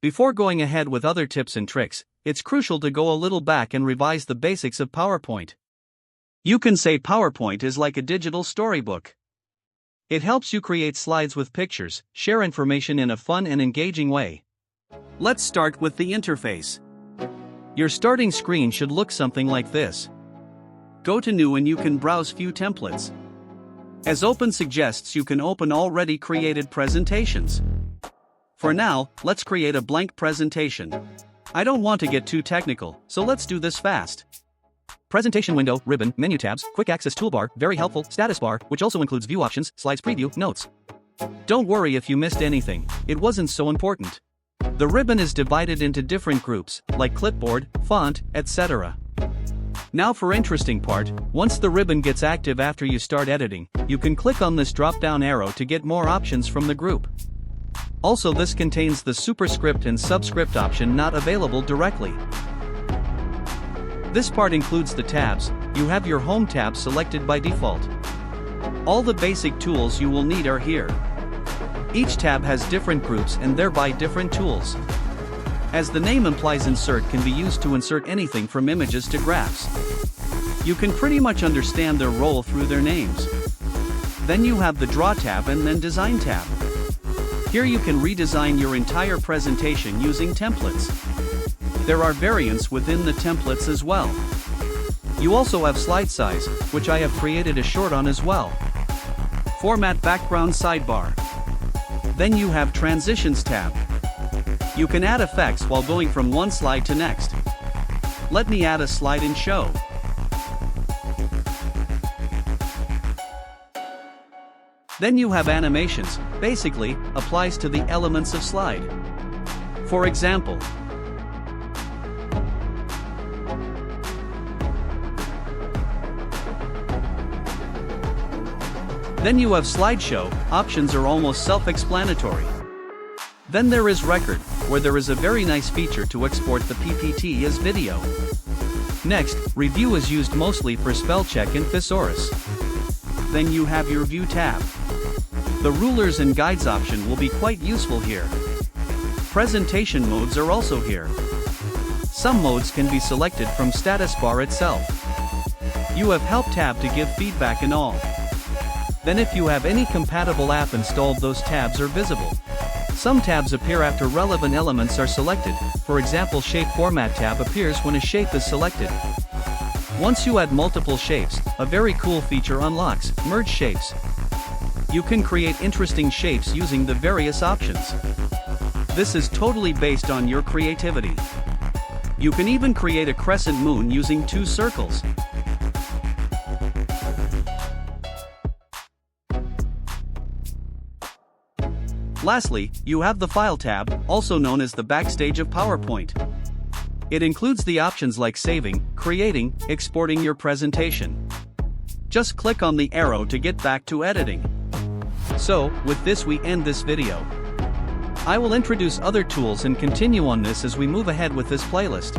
Before going ahead with other tips and tricks, it's crucial to go a little back and revise the basics of PowerPoint. You can say PowerPoint is like a digital storybook. It helps you create slides with pictures, share information in a fun and engaging way. Let's start with the interface. Your starting screen should look something like this. Go to New and you can browse few templates. As Open suggests, you can open already created presentations. For now, let's create a blank presentation. I don't want to get too technical, so let's do this fast. Presentation window, ribbon, menu tabs, quick access toolbar, very helpful, status bar, which also includes view options, slides preview, notes. Don't worry if you missed anything, it wasn't so important. The ribbon is divided into different groups, like clipboard, font, etc. Now for interesting part, once the ribbon gets active after you start editing, you can click on this drop-down arrow to get more options from the group. Also, this contains the superscript and subscript option not available directly. This part includes the tabs. You have your home tab selected by default. All the basic tools you will need are here. Each tab has different groups and thereby different tools. As the name implies, insert can be used to insert anything from images to graphs. You can pretty much understand their role through their names. Then you have the Draw tab and then Design tab. Here you can redesign your entire presentation using templates. There are variants within the templates as well. You also have slide size, which I have created a short on as well. Format background sidebar. Then you have Transitions tab. You can add effects while going from one slide to next. Let me add a slide and show. Then you have Animations, basically, applies to the elements of slide. For example, then you have Slideshow, options are almost self-explanatory. Then there is Record, where there is a very nice feature to export the PPT as video. Next, Review is used mostly for spell check and thesaurus. Then you have your View tab. The Rulers and Guides option will be quite useful here. Presentation modes are also here. Some modes can be selected from status bar itself. You have Help tab to give feedback and all. Then if you have any compatible app installed, those tabs are visible. Some tabs appear after relevant elements are selected, for example Shape Format tab appears when a shape is selected. Once you add multiple shapes, a very cool feature unlocks, Merge Shapes. You can create interesting shapes using the various options. This is totally based on your creativity. You can even create a crescent moon using 2 circles. Lastly, you have the File tab, also known as the backstage of PowerPoint. It includes the options like saving, creating, exporting your presentation. Just click on the arrow to get back to editing. So, with this we end this video. I will introduce other tools and continue on this as we move ahead with this playlist.